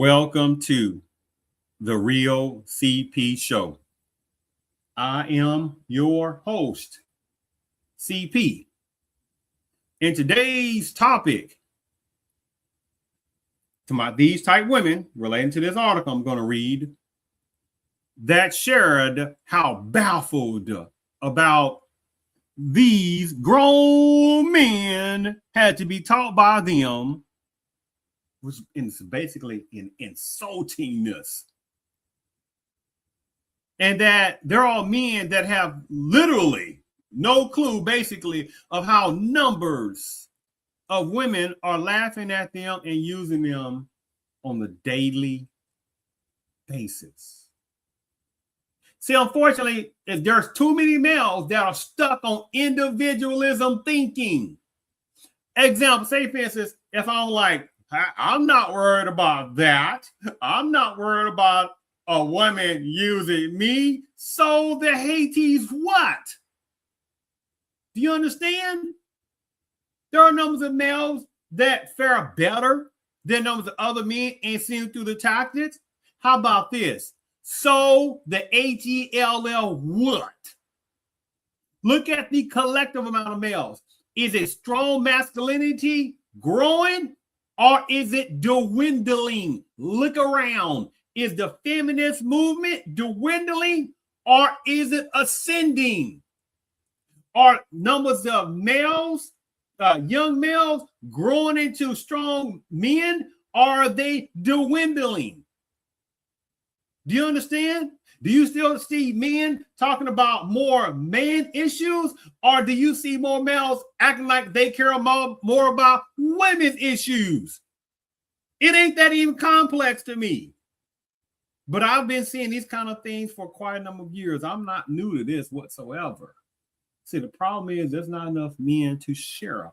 Welcome to the Real CP Show. I am your host, CP. And today's topic, these type women, relating to this article I'm going to read, that shared how baffled about these grown men had to be taught by them, which is basically an insultingness. And that they're all men that have literally no clue, basically, of how numbers of women are laughing at them and using them on the daily basis. See, unfortunately, if there's too many males that are stuck on individualism thinking. Example, say for instance, if I'm not worried about that. I'm not worried about a woman using me. So the Hades what? Do you understand? There are numbers of males that fare better than numbers of other men and seen through the tactics. How about this? So the HELL what? Look at the collective amount of males. Is it strong masculinity growing or is it dwindling? Look around. Is the feminist movement dwindling or is it ascending? Are numbers of males, young males, growing into strong men? Or are they dwindling? Do you understand? Do you still see men talking about more man issues? Or do you see more males acting like they care more about women's issues? It ain't that even complex to me. But I've been seeing these kind of things for quite a number of years. I'm not new to this whatsoever. See, the problem is there's not enough men to share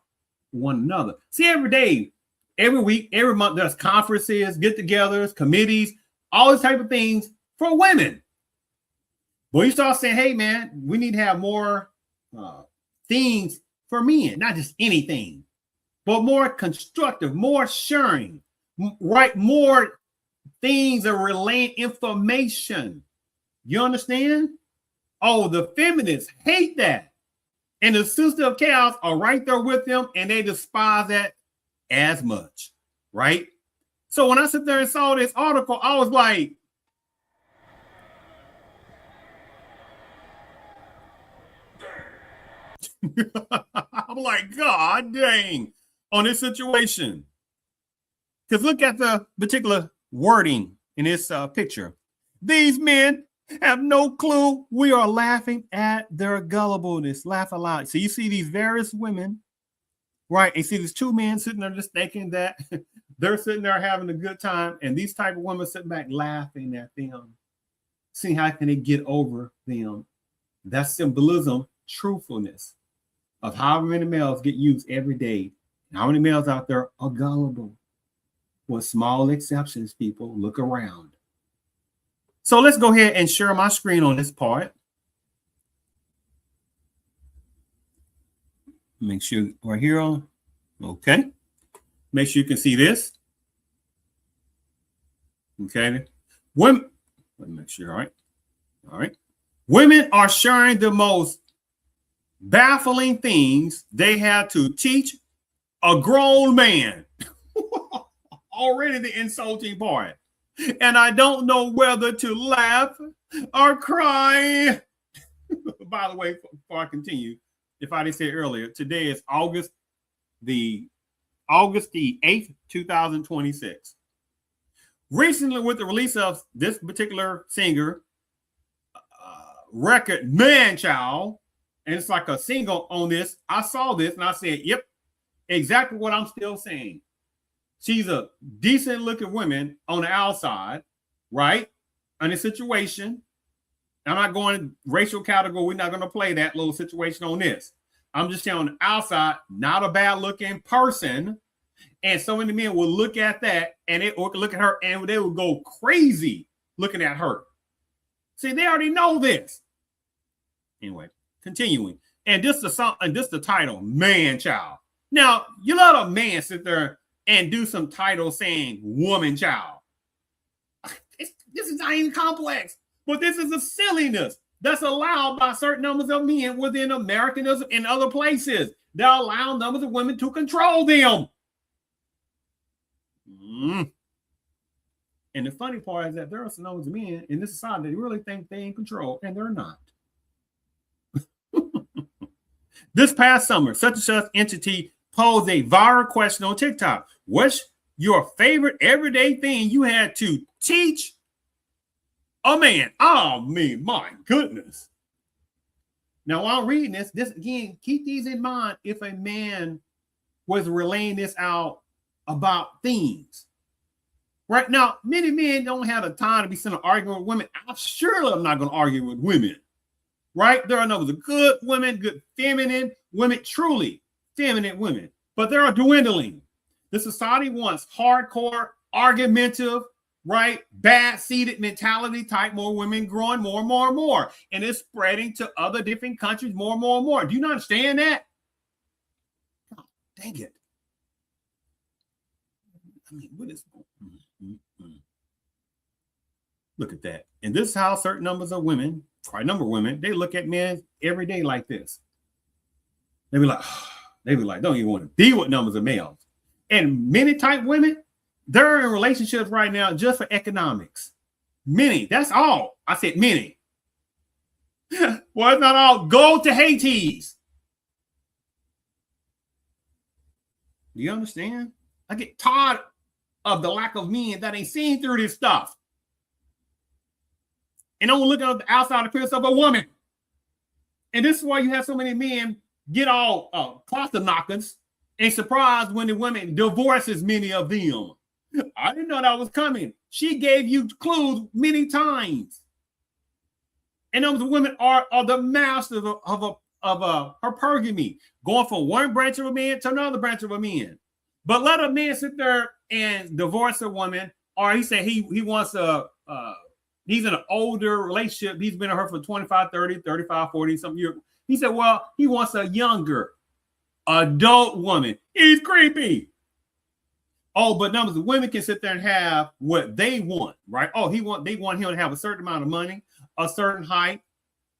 one another. See, every day, every week, every month, there's conferences, get-togethers, committees, all these type of things for women. But you start saying, hey, man, we need to have more things for men, not just anything, but more constructive, more sharing, right? More things that relate information. You understand? Oh, the feminists hate that. And the Sister of Chaos are right there with them, and they despise that as much, right? So when I sit there and saw this article, I was like, I'm like, God dang, on this situation. Because look at the particular wording in this picture. These men have no clue. We are laughing at their gullibleness. Laugh aloud. So you see these various women, right? And you see these two men sitting there just thinking that they're sitting there having a good time. And these type of women sitting back laughing at them. Seeing how can they get over them. That's symbolism, truthfulness of how many males get used every day. How many males out there are gullible? With small exceptions, people, look around. So let's go ahead and share my screen on this part. Make sure we're here on. Okay. Make sure you can see this. Okay. Women, let me make sure. All right. All right. Women are sharing the most baffling things they had to teach a grown man. Already the insulting part. And I don't know whether to laugh or cry. By the way, before I continue, if I didn't say it earlier, today is August the 8th, 2026. Recently, with the release of this particular singer record, Man Child, and it's like a single on this, I saw this and I said, yep, exactly what I'm still saying. She's a decent looking woman on the outside, right? In a situation. I'm not going racial category. We're not going to play that little situation on this. I'm just saying on the outside, not a bad looking person. And so many men will look at that and they will look at her and they will go crazy looking at her. See, they already know this. Anyway, continuing. And this is the title, Man Child. Now, you let a man sit there and do some title saying woman child. This is not even complex, but this is a silliness that's allowed by certain numbers of men within Americanism and other places. They allow numbers of women to control them. And the funny part is that there are some numbers of men in this society that really think they're in control, and they're not. This past summer, such and such entity posed a viral question on TikTok. What's your favorite everyday thing you had to teach a man? Oh, my goodness. Now, while I'm reading this again, keep these in mind if a man was relaying this out about things. Right now, many men don't have the time to be sitting arguing with women. I'm sure I'm not going to argue with women. Right? There are numbers of good women, good feminine women, truly feminine women, but they are dwindling. The society wants hardcore, argumentative, right? Bad-seated mentality type, more women growing more and more and more. And it's spreading to other different countries more and more and more. Do you not understand that? Oh, dang it. I mean, what is... Look at that. And this is how certain numbers of women, quite a number of women, they look at men every day like this. They be like, don't even want to be with numbers of males. And many type women, they're in relationships right now just for economics. Many, that's all. I said many. Well, it's not all. Go to Hades. Do you understand? I get tired of the lack of men that ain't seen through this stuff. And don't look at the outside appearance of a woman. And this is why you have so many men get all cluster knockers and surprised when the women divorces many of them. I didn't know that was coming. She gave you clues many times. And those women are the masters of hypergamy, going from one branch of a man to another branch of a man. But let a man sit there and divorce a woman, or he said he wants he's in an older relationship. He's been with her for 25, 30, 35, 40, something years. He said, well, he wants a younger adult woman. He's creepy. Oh, but numbers of women can sit there and have what they want, right? Oh, they want him to have a certain amount of money, a certain height.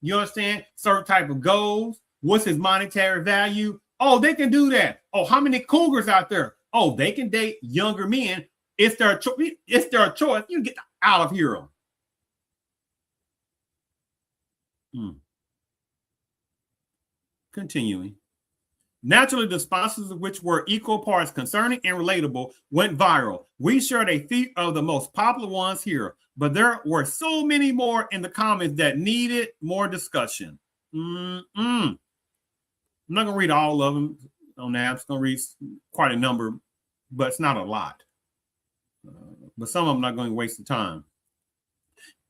You understand? Certain type of goals. What's his monetary value? Oh, they can do that. Oh, how many cougars out there? Oh, they can date younger men. It's their choice. You get out of here. Continuing. Naturally, the sponsors of which were equal parts concerning and relatable went viral. We shared a few of the most popular ones here, but there were so many more in the comments that needed more discussion. I'm not going to read all of them on that. I'm just going to read quite a number, but it's not a lot. But some of them I'm not going to waste the time.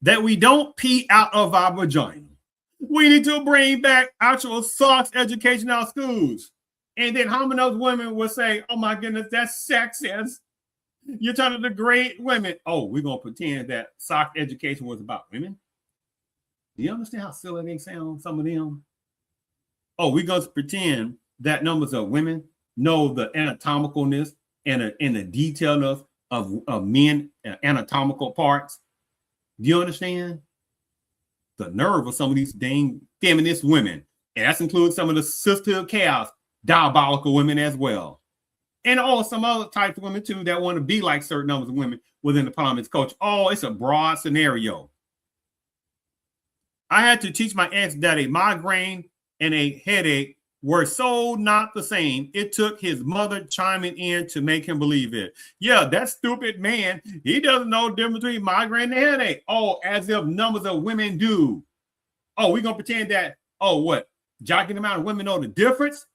That we don't pee out of our vagina. We need to bring back actual sex education in our schools. And then how many of those women will say, oh my goodness, that's sexist. You're trying to degrade women. Oh, we're going to pretend that sex education was about women. Do you understand how silly they sound, some of them? Oh, we're going to pretend that numbers of women know the anatomicalness and the detailedness of men anatomical parts. Do you understand? The nerve of some of these dang feminist women. And that's including some of the sisterhood chaos, diabolical women as well. And some other types of women too that want to be like certain numbers of women within the parliament's culture. Oh, it's a broad scenario. I had to teach my ex that a migraine and a headache were so not the same. It took his mother chiming in to make him believe it. Yeah, that stupid man, he doesn't know the difference between migraine and headache. Oh, as if numbers of women do. Oh, we're going to pretend that, jogging amount of women know the difference?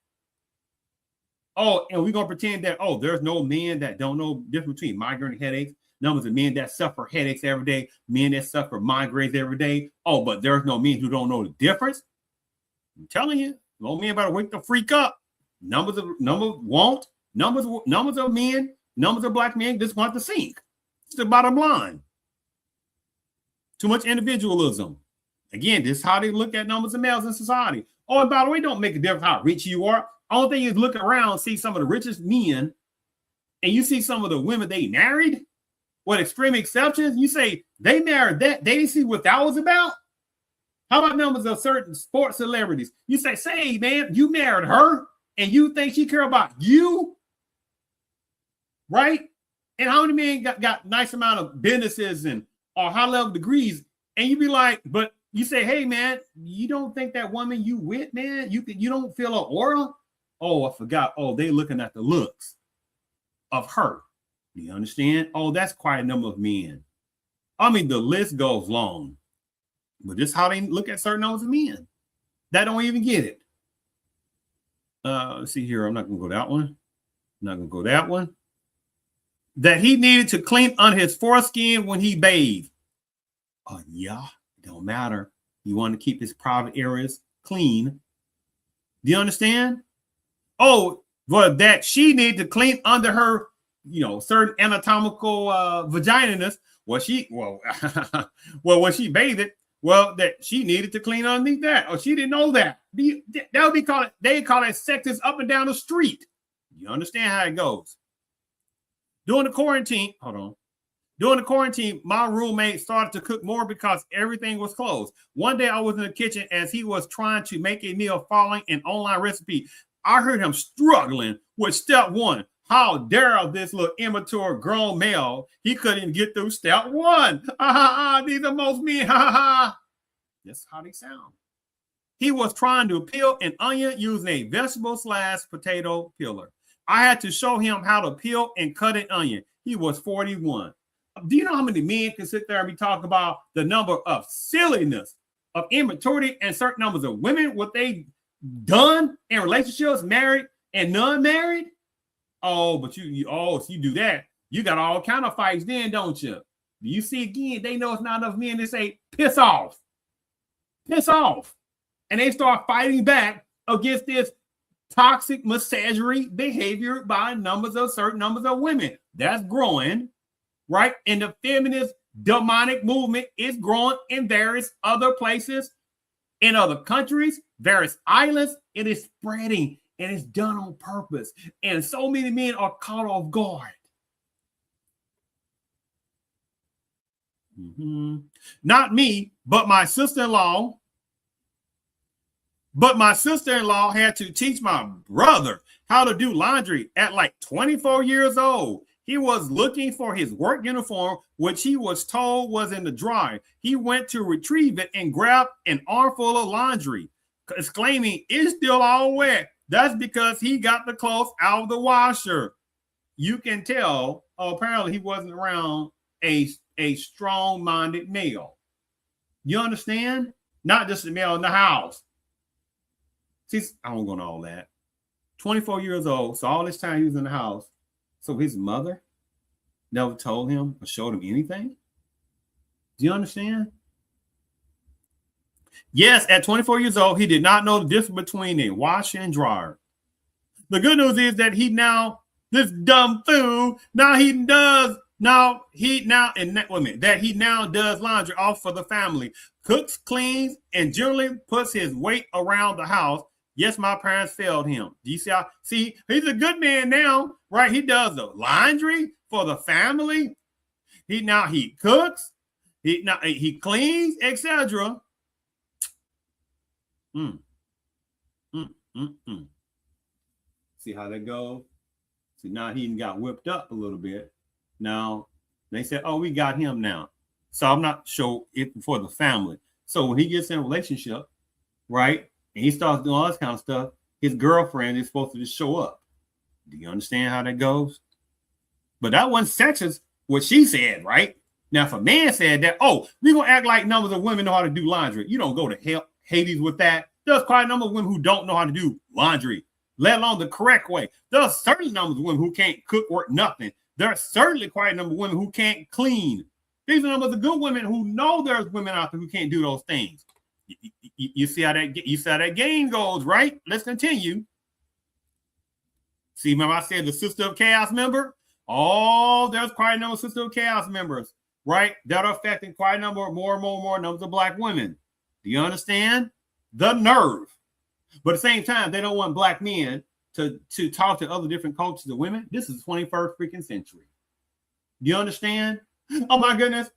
Oh, and we're going to pretend that, there's no men that don't know the difference between migraine and headaches. Numbers of men that suffer headaches every day, men that suffer migraines every day. Oh, but there's no men who don't know the difference. I'm telling you, no men better wake the freak up. Numbers of men, numbers of black men just want to sink. It's the bottom line. Too much individualism. Again, this is how they look at numbers of males in society. Oh, and by the way, don't make a difference how rich you are. Only thing is look around, see some of the richest men, and you see some of the women they married. What extreme exceptions? You say they married that. They didn't see what that was about. How about numbers of certain sports celebrities? You say, man, you married her and you think she care about you? Right? And how many men got nice amount of businesses and or high level degrees? And you be like, but you say, hey man, you don't think that woman you with, man, you don't feel an aura? Oh, I forgot. Oh, they looking at the looks of her. Do you understand? Oh, that's quite a number of men. I mean, the list goes long. But this is how they look at certain numbers of men that don't even get it. Let's see here. I'm not going to go that one. I'm not going to go that one. That he needed to clean on his foreskin when he bathed. Oh, yeah. It don't matter. You want to keep his private areas clean. Do you understand? Oh, well, that she needed to clean under her, certain anatomical vagininess. Well, when she bathed it, well, that she needed to clean underneath that. Oh, she didn't know that. That would be called, they call it sexist up and down the street. You understand how it goes. During the quarantine, my roommate started to cook more because everything was closed. One day I was in the kitchen as he was trying to make a meal following an online recipe. I heard him struggling with step one. How dare this little immature grown male? He couldn't get through step one. These are most men. That's how they sound. He was trying to peel an onion using a vegetable/potato peeler. I had to show him how to peel and cut an onion. He was 41. Do you know how many men can sit there and be talking about the number of silliness, of immaturity, and certain numbers of women, what they done in relationships, married and non-married? Oh, but you do that. You got all kind of fights then, don't you? You see again, they know it's not enough men to say, piss off. Piss off. And they start fighting back against this toxic misandry behavior by certain numbers of women. That's growing, right? And the feminist demonic movement is growing in various other places, in other countries, various islands. It is spreading. And it's done on purpose. And so many men are caught off guard. Not me, but my sister-in-law. But my sister-in-law had to teach my brother how to do laundry at like 24 years old. He was looking for his work uniform, which he was told was in the dryer. He went to retrieve it and grabbed an armful of laundry, exclaiming, "It's still all wet." That's because he got the clothes out of the washer. You can tell, apparently he wasn't around a strong-minded male. You understand? Not just a male in the house. See, I don't go into all that. 24 years old, so all this time he was in the house. So his mother never told him or showed him anything? Do you understand? Yes, at 24 years old, he did not know the difference between a washer and dryer. The good news is that this dumb fool, that he now does laundry off for the family, cooks, cleans, and generally puts his weight around the house. Yes, my parents failed him. Do you see he's a good man now, right? He does the laundry for the family. He cooks, he cleans, etc. See how that goes? See, now he got whipped up a little bit. Now they said, oh, we got him now. So I'm not sure if for the family. So when he gets in a relationship, right, and he starts doing all this kind of stuff, his girlfriend is supposed to just show up. Do you understand how that goes? But that wasn't sexist, what she said, right? Now, if a man said that, oh, we're going to act like numbers of women know how to do laundry. You don't go to Hades with that. There's quite a number of women who don't know how to do laundry, let alone the correct way. There are certainly numbers of women who can't cook, work, nothing. There are certainly quite a number of women who can't clean. These are numbers of good women who know there's women out there who can't do those things. You see how that game goes, right? Let's continue. See, remember I said the Sister of Chaos member? Oh, there's quite a number of Sister of Chaos members, right? That are affecting quite a number, more numbers of Black women. Do you understand? The nerve. But at the same time, they don't want Black men to talk to other different cultures of women. This is the 21st freaking century. Do you understand? Oh my goodness.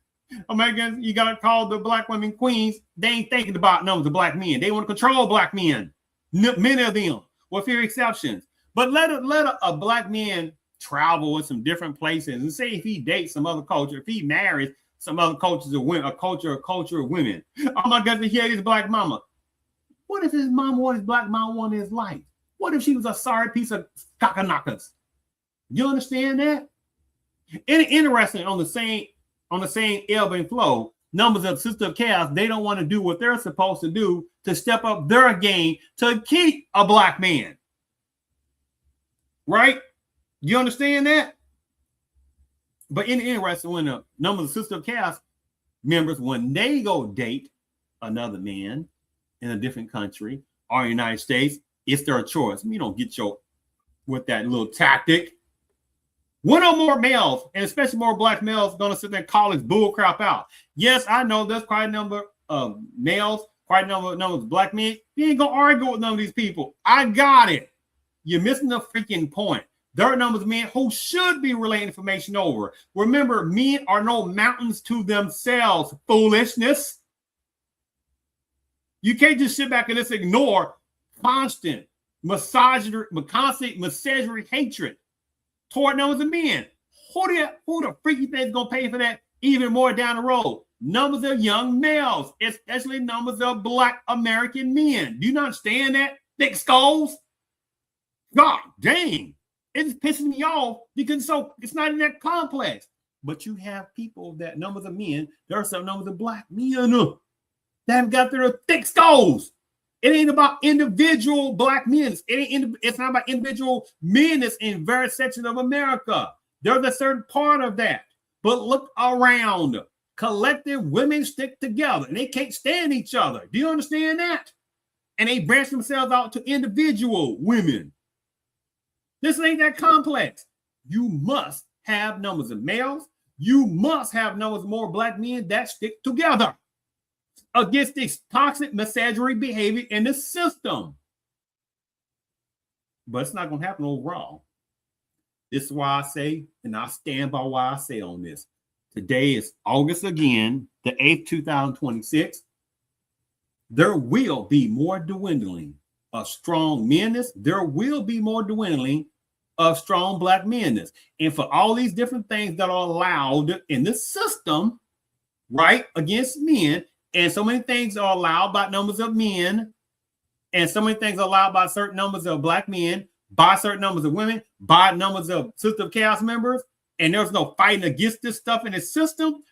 Oh my goodness. You got to call the black women queens. They ain't thinking about numbers of black men. They want to control black men. Many of them, with few exceptions. But let a black man travel in some different places and say if he dates some other culture, if he marries some other cultures of women, a culture of women. Oh my goodness, he had his black mama. What if his mama or his black mama wanted his life? What if she was a sorry piece of cockanockas? You understand that? And interesting on the same ebb and flow, numbers of Sister of Chaos, they don't want to do what they're supposed to do to step up their game to keep a black man. Right? You understand that? But interesting when the numbers of Sister of Chaos members, when they go date another man in a different country or United States, it's their choice. You don't get your with that little tactic. One or more males, and especially more black males, going to sit there and call this bull crap out. Yes, I know there's quite a number of males, quite a number of black men. You ain't going to argue with none of these people. I got it. You're missing the freaking point. There are numbers of men who should be relaying information over. Remember, men are no mountains to themselves. Foolishness. You can't just sit back and just ignore constant misogyny hatred toward numbers of men. Who the freak you think is going to pay for that even more down the road? Numbers of young males, especially numbers of black American men. Do you not understand that? Thick skulls? God dang. It's pissing me off because it's not in that complex. But you have people that numbers of men, there are some numbers of black men that have got their thick skulls. It ain't about individual black men. It's not about individual men that's in various sections of America. There's a certain part of that. But look around. Collective women stick together and they can't stand each other. Do you understand that? And they branch themselves out to individual women. This ain't that complex. You must have numbers of males. You must have numbers of more black men that stick together against this toxic misogyny behavior in the system. But it's not going to happen overall. This is why I say, and I stand by why I say on this. Today is August again, the 8th, 2026. There will be more dwindling of strong menness. There will be more dwindling of strong black menness. And for all these different things that are allowed in the system, right, against men, and so many things are allowed by numbers of men, and so many things are allowed by certain numbers of black men, by certain numbers of women, by numbers of Sister of Chaos members, and there's no fighting against this stuff in the system.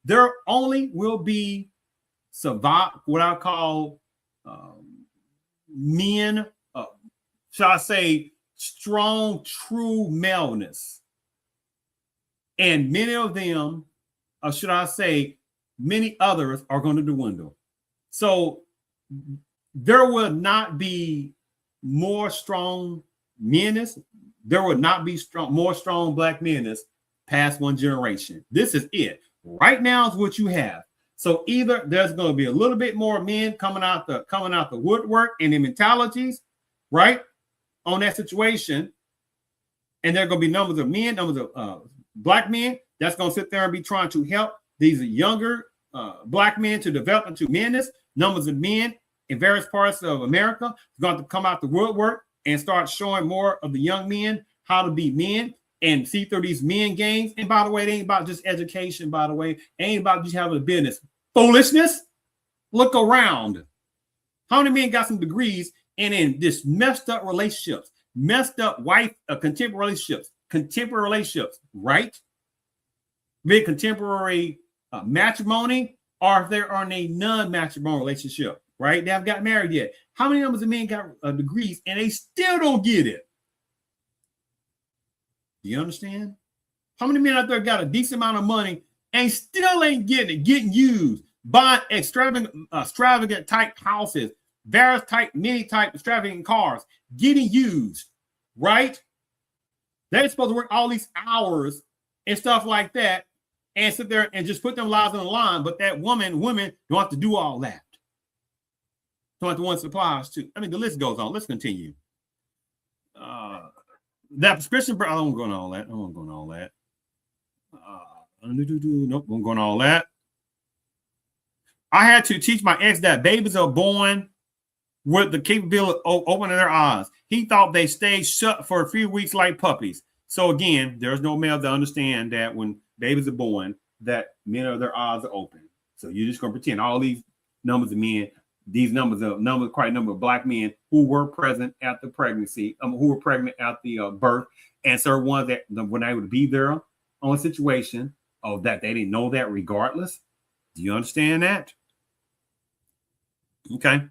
There only will be what I call men, shall I say, strong, true maleness. And many of them, or should I say, many others are going to dwindle. So there will not be more strong meanness. There will not be more strong black meanness past one generation. This is it. Right now is what you have. So either there's going to be a little bit more men coming out the woodwork and their mentalities, right, on that situation, and there are going to be numbers of men, numbers of black men that's going to sit there and be trying to help these younger black men to develop into meanness. Numbers of men in various parts of America are going to come out the woodwork and start showing more of the young men how to be men and see through these men games. And by the way, it ain't about just education, by the way. It ain't about just having a business. Foolishness. Look around. How many men got some degrees and in this messed up relationships, messed up contemporary relationships, right? Be contemporary matrimony, or if they're on a non-matrimonial relationship, right? They haven't got married yet. How many numbers of men got degrees and they still don't get it? Do you understand? How many men out there got a decent amount of money and still ain't getting it, getting used, buying extravagant type houses, various type, many type extravagant cars, getting used, right? They're supposed to work all these hours and stuff like that and sit there and just put them lives on the line. But that women don't have to do all that. Don't have to want supplies too. I mean, the list goes on. Let's continue. That prescription, I don't go on all that. Nope, I'm going all that. I had to teach my ex that babies are born with the capability of opening their eyes. He thought they stayed shut for a few weeks like puppies. So again, there's no male to understand that when babies are born, that men of their eyes are open. So you're just going to pretend all these numbers of men, these numbers of quite a number of black men who were present at the pregnancy, who were pregnant at the birth, and so ones that when they would be there on a situation of that they didn't know that regardless. Do you understand that? Okay.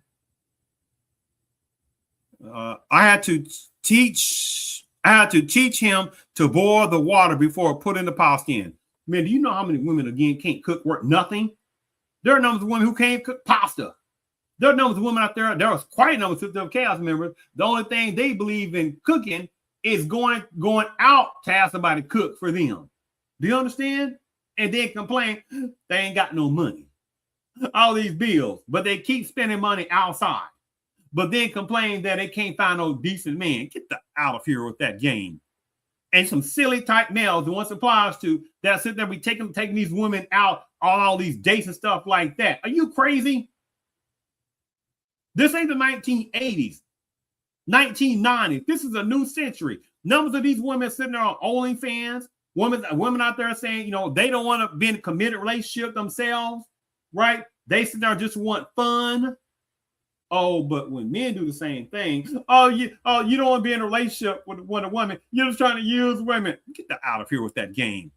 I had to teach him to boil the water before putting the pasta in. Man, do you know how many women again can't cook worth nothing? There are numbers of women who can't cook pasta. There are numbers of women out there. There was quite a number of chaos members. The only thing they believe in cooking is going out to have somebody cook for them. Do you understand? And then complain they ain't got no money. All these bills, but they keep spending money outside. But then complain that they can't find no decent man. Get out of here with that game. And some silly type males the one applies to that sit there be taking these women out on all these dates and stuff like that. Are you crazy? This ain't the 1980s, 1990s. This is a new century. Numbers of these women sitting there on OnlyFans. Women out there saying, you know, they don't want to be in a committed relationship themselves, right? They sit there and just want fun. Oh, but when men do the same thing, you don't want to be in a relationship with a woman. You're just trying to use women. Get out of here with that game.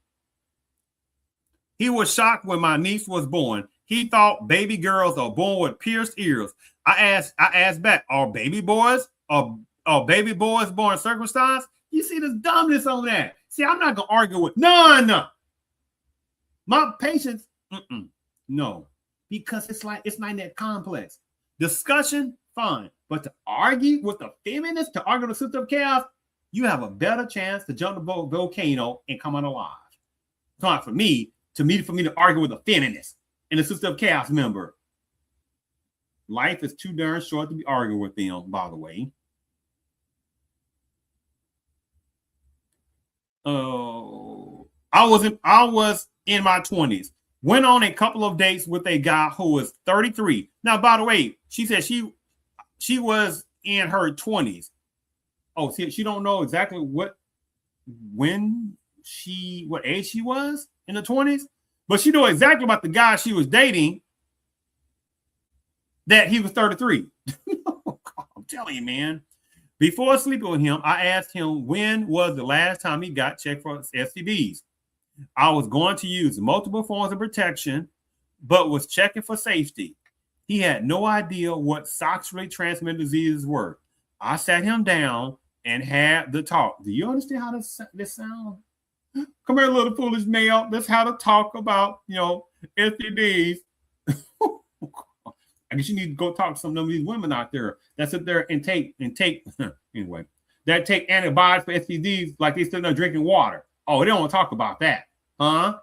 He was shocked when my niece was born. He thought baby girls are born with pierced ears. I asked back, are baby boys born circumcised? You see the dumbness on that. See, I'm not gonna argue with none. My patience, no, because it's not that complex. Discussion, fine. But to argue with the feminists, to argue with the system of chaos, you have a better chance to jump the volcano and come out alive. It's not for me to argue with a feminist and a system of chaos member. Life is too darn short to be arguing with them, by the way. I was in my 20s. Went on a couple of dates with a guy who was 33. Now, by the way, she said she was in her 20s. Oh, see, she don't know exactly what age she was in the 20s, but she knew exactly about the guy she was dating that he was 33. I'm telling you, man. Before sleeping with him, I asked him when was the last time he got checked for STDs. I was going to use multiple forms of protection, but was checking for safety. He had no idea what sexually transmitted diseases were. I sat him down and had the talk. Do you understand how this sounds? Come here, little foolish male. That's how to talk about, STDs. I guess you need to go talk to some of these women out there that sit there and take anyway, that take antibiotics for STDs like they still not drinking water. Oh, they don't want to talk about that, huh?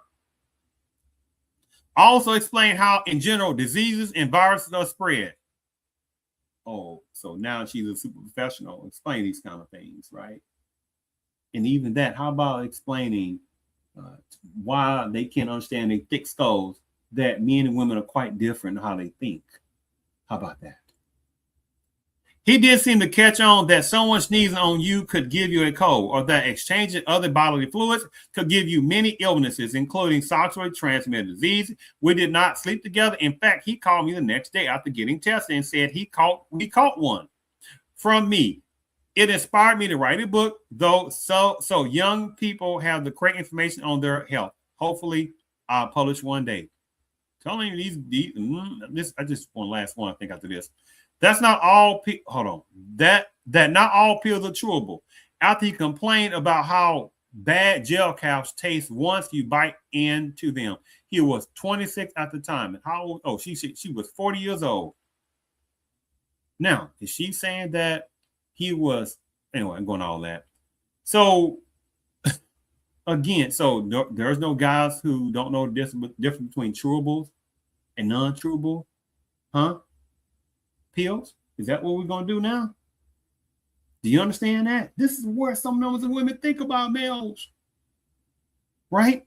Also explain how, in general, diseases and viruses are spread. Oh, so now she's a super professional. Explain these kind of things, right? And even that, how about explaining why they can't understand their thick skulls, that men and women are quite different in how they think? How about that? He did seem to catch on that someone sneezing on you could give you a cold, or that exchanging other bodily fluids could give you many illnesses, including sexually transmitted disease. We did not sleep together. In fact, he called me the next day after getting tested and said he caught one from me. It inspired me to write a book, though, so young people have the correct information on their health. Hopefully, I'll publish one day. Telling you this, I just one last one, I think, after this. That's not all. Hold on. That not all pills are chewable. After he complained about how bad gel caps taste once you bite into them. He was 26 at the time. And how old? Oh, she was 40 years old. Now, is she saying that he was? Anyway, I'm going all that. So again, there's no guys who don't know the difference between chewables and non-chewable, huh? Pills? Is that what we're going to do now? Do you understand that? This is where some numbers of women think about males, right?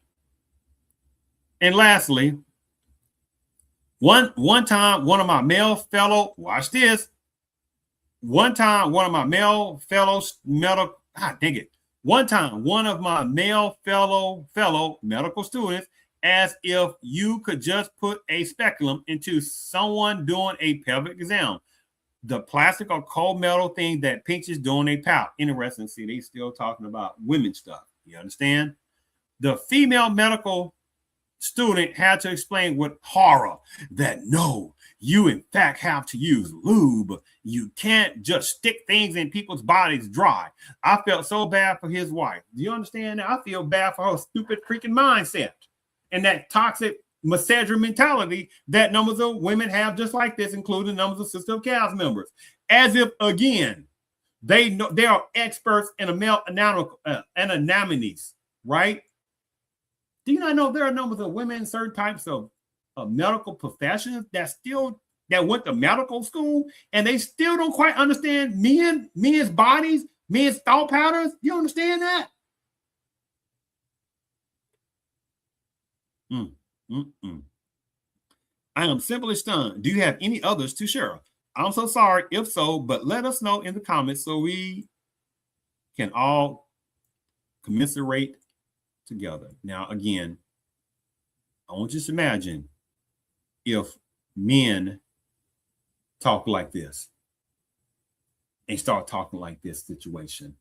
And lastly, one time, one of my male fellow, watch this. One time, one of my male fellows, dang it. One time, one of my male fellow medical students asked if you could just put a speculum into someone doing a pelvic exam. The plastic or cold metal thing that pinches during a pout. Interesting. See, they still talking about women stuff. You understand? The female medical student had to explain with horror that no, you in fact have to use lube. You can't just stick things in people's bodies dry. I felt so bad for his wife. Do you understand that? I feel bad for her stupid freaking mindset and that toxic misandry mentality that numbers of women have just like this, including numbers of Sister of Chaos members. As if, again, they know they are experts in a male anatomies, right? Do you not know there are numbers of women in certain types of medical professions that went to medical school and they still don't quite understand men's bodies, men's thought patterns? You understand that? I am simply stunned. Do you have any others to share? I'm so sorry if so, but let us know in the comments so we can all commiserate together. Now, again, I want you to imagine if men talk like this and start talking like this situation.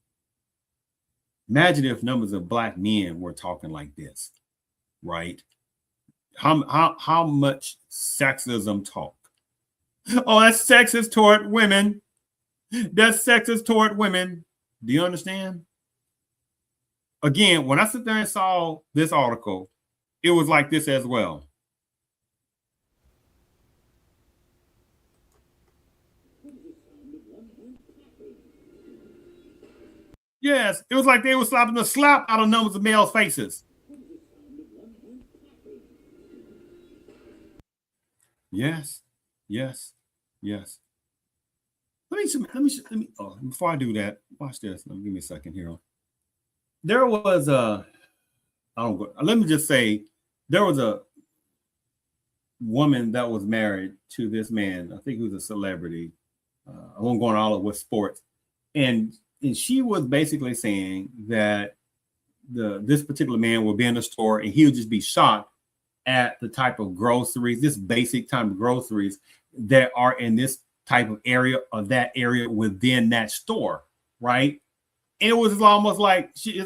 Imagine if numbers of Black men were talking like this, right? How much sexism talk? Oh, that's sexist toward women. That's sexist toward women. Do you understand? Again, when I sit there and saw this article, it was like this as well. Yes, it was like they were slapping the slap out of numbers of males' faces. Yes, yes, yes. Let me. Oh, before I do that, watch this. Give me a second here. There was let me just say, there was a woman that was married to this man. I think he was a celebrity. I won't go on all of with sports, and she was basically saying that this particular man would be in the store and he would just be shocked at the type of groceries, this basic type of groceries that are in this type of area or that area within that store, right? And it was almost like he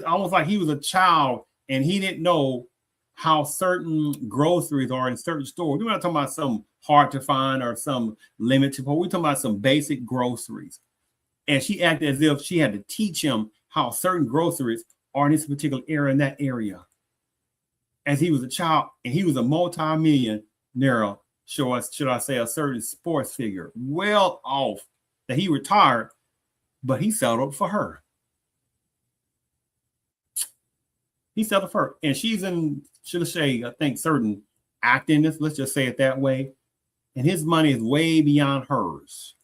was a child and he didn't know how certain groceries are in certain stores. We're not talking about some hard to find or some limited, but we're talking about some basic groceries. And she acted as if she had to teach him how certain groceries are in this particular area, in that area. As he was a child, and he was a multi-millionaire, should I say, a certain sports figure, well off, that he retired, but he settled for her. He settled for her. And she's in, should I say, I think certain acting, let's just say it that way. And his money is way beyond hers.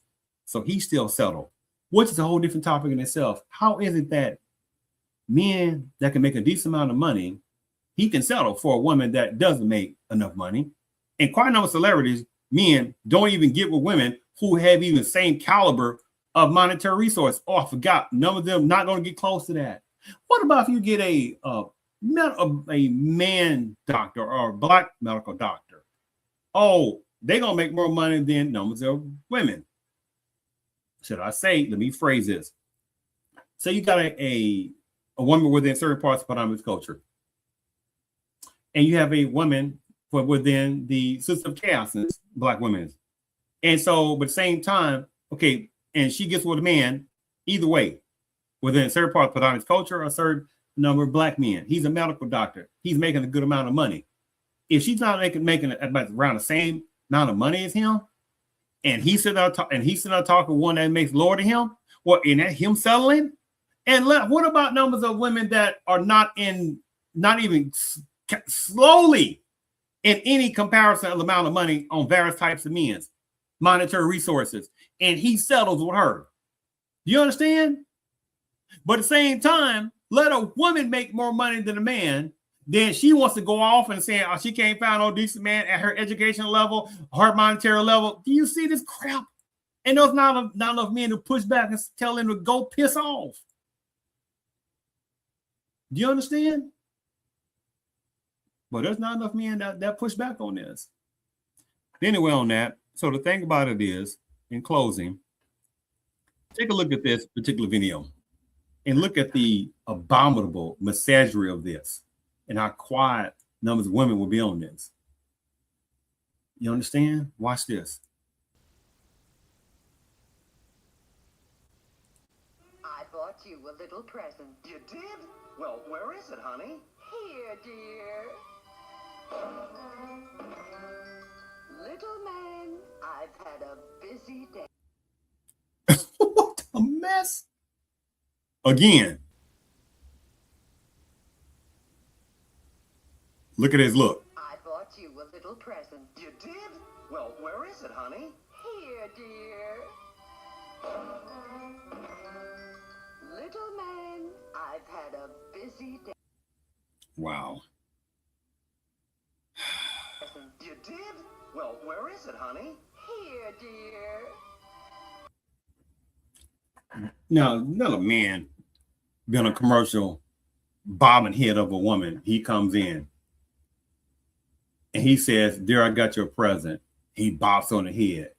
So he still settled, which is a whole different topic in itself. How is it that men that can make a decent amount of money, he can settle for a woman that doesn't make enough money? And quite a number of celebrities, men, don't even get with women who have even the same caliber of monetary resource. Oh, I forgot. None of them not going to get close to that. What about if you get a man doctor or a Black medical doctor? Oh, they're going to make more money than numbers of women. Should I say, let me phrase this. Say you got a woman within certain parts of Padani's culture, and you have a woman within the system of chaos, Black women. And so, but at the same time, okay, and she gets with a man, either way, within a certain part of Padani's culture or a certain number of Black men. He's a medical doctor. He's making a good amount of money. If she's not making about around the same amount of money as him, and he's sitting out talking one that makes lower than him, what, in that him settling? And what about numbers of women that are not even slowly in any comparison of the amount of money on various types of men's monetary resources, and he settles with her? Do you understand? But at the same time, let a woman make more money than a man, Then she wants to go off and say, oh, she can't find no decent man at her educational level, her monetary level. Do you see this crap? And there's not enough men to push back and tell him to go piss off. Do you understand? But there's not enough men that push back on this. Anyway, on that, so the thing about it is, in closing, take a look at this particular video and look at the abominable misogyny of this and how quiet numbers of women will be on this. You understand? Watch this. I bought you a little present. You did? Well, where is it, honey? Here, dear. Little man, I've had a busy day. What a mess. Again. Look at his look. I bought you a little present. You did? Well, where is it, honey? Here, dear. Little man, I've had a busy day. Wow. You did? Well, where is it, honey? Here, dear. Now, another man been a commercial bobbing head of a woman. He comes in and he says, "Dear, I got your present." He bops on the head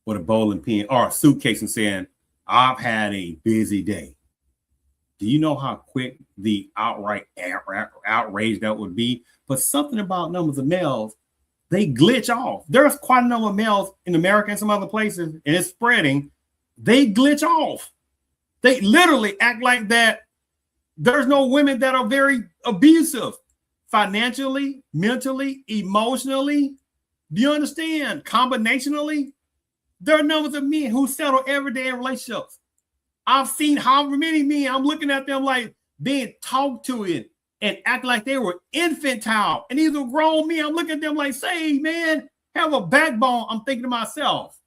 with a bowling pin or a suitcase and saying, "I've had a busy day." Do you know how quick the outright outrage that would be? But something about numbers of males, they glitch off. There's quite a number of males in America and some other places, and it's spreading. They glitch off. They literally act like that. There's no women that are very abusive financially, mentally, emotionally. Do you understand? Combinationally, there are numbers of men who settle every day in relationships. I've seen however many men, I'm looking at them like being talked to it and act like they were infantile. And these are grown men. I'm looking at them like, say, man, have a backbone. I'm thinking to myself,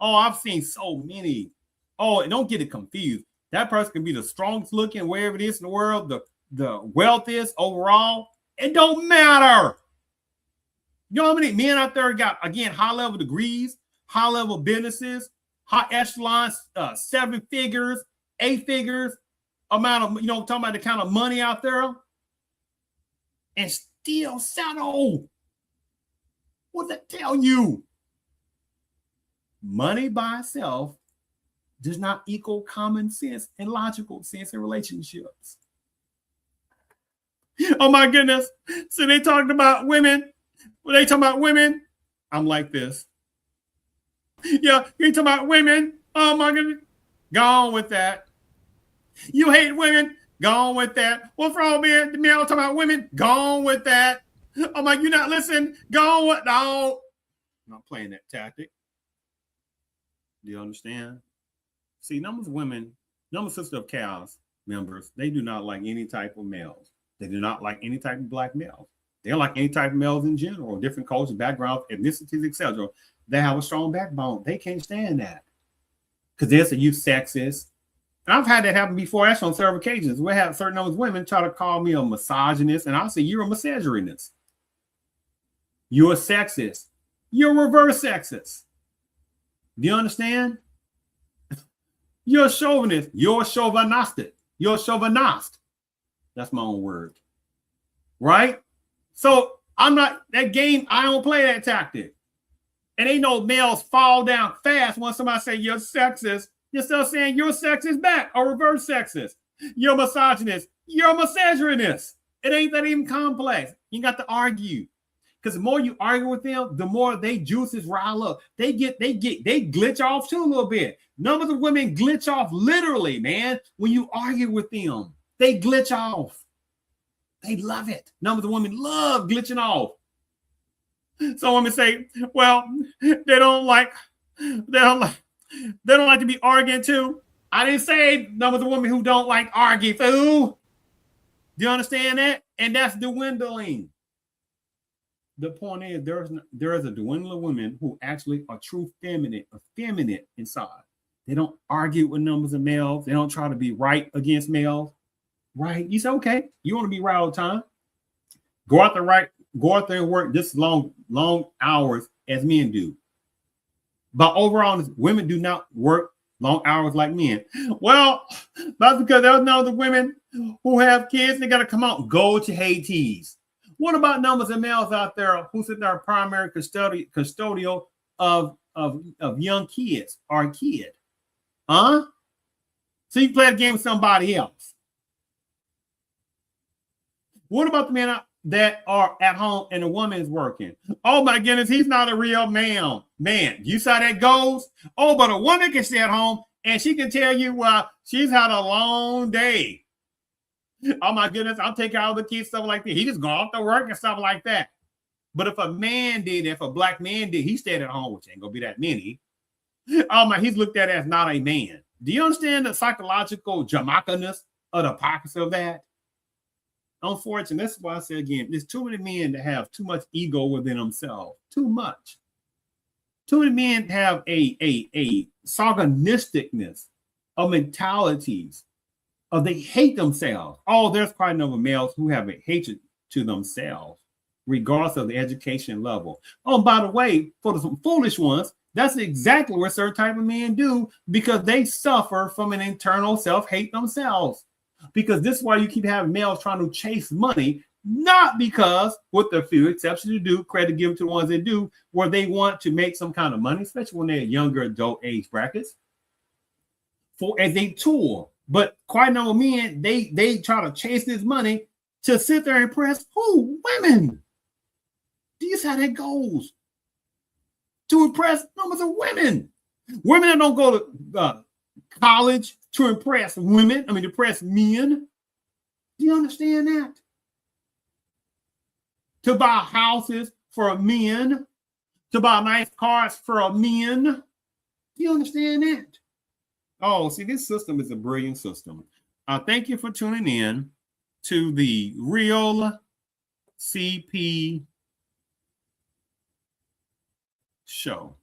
oh, I've seen so many. Oh, and don't get it confused. That person can be the strongest looking, wherever it is in the world, the wealthiest overall. It don't matter. You know how many men out there got, again, high level degrees, high level businesses, high echelons, 7 figures, 8 figures amount of, talking about the kind of money out there and still settle. What does that tell you? Money by itself does not equal common sense and logical sense in relationships. Oh my goodness. So they talked about women. When they talking about women, I'm like this. Yeah, you talking about women. Oh my goodness. Go on with that. You hate women. Go on with that. What's wrong, man? The man talking about women. Go on with that. I'm like, you're not listening. Go on with no. I'm not playing that tactic. Do you understand? See, numbers of women, numbers sister of cows members, they do not like any type of males. They do not like any type of black males. They don't like any type of males in general, different cultures, backgrounds, ethnicities, etc. They have a strong backbone. They can't stand that because they're so you sexist. And I've had that happen before, actually, on several occasions. We have certain numbers of women try to call me a misogynist, and I'll say, you're a misogynist. You're a sexist. You're a reverse sexist. Do you understand? You're a chauvinist. You're a chauvinistic. You're a chauvinist. That's my own word. Right? So I'm not, that game, I don't play that tactic. And ain't no males fall down fast when somebody say you're sexist. You're still saying you're sexist back or reverse sexist. You're a misogynist. You're a misogynist. It ain't that even complex. You got to argue. Because the more you argue with them, the more they juices rile up. They glitch off too a little bit. Numbers of women glitch off literally, man. When you argue with them, they glitch off. They love it. Numbers of women love glitching off. So women say, well, they don't like to be arguing too. I didn't say numbers of women who don't like argue, fool. Do you understand that? And that's dwindling. The point is, there is a dwindling of women who actually are true effeminate inside. They don't argue with numbers of males. They don't try to be right against males. Right? You say, okay, you want to be right all the time. go out there and work just long hours as men do. But overall, women do not work long hours like men. Well, that's because there's no other women who have kids. They got to come out, go to Hades. What about numbers of males out there who sit there primary custodial of young kids or a kid? Huh? So you play a game with somebody else. What about the men that are at home and the woman is working? Oh my goodness, he's not a real man. Man, you saw that goes? Oh, but a woman can stay at home and she can tell you she's had a long day. Oh my goodness, I'll take out the kids, stuff like that. He just go off to work and stuff like that. But if a man did, if a black man did, he stayed at home, which ain't gonna be that many. Oh my, he's looked at as not a man. Do you understand the psychological Jamaicaness of the hypocrisy of that? Unfortunately, that's why I say again, there's too many men that have too much ego within themselves. Too much. Too many men have a sarcasticness of mentalities of they hate themselves. Oh, there's quite a number of males who have a hatred to themselves, regardless of the education level. Oh, by the way, for some foolish ones, that's exactly what certain type of men do because they suffer from an internal self-hate themselves. Because this is why you keep having males trying to chase money, not because, with the few exceptions to do, credit given to the ones that do, where they want to make some kind of money, especially when they're younger adult age brackets, for as a tool. But quite a number of men, they try to chase this money to sit there and impress who? Women. Do you see how that goes? To impress numbers of women. Women that don't go to college to impress women, to impress men. Do you understand that? To buy houses for men, to buy nice cars for men. Do you understand that? Oh, see, this system is a brilliant system. Thank you for tuning in to the Real CP Show.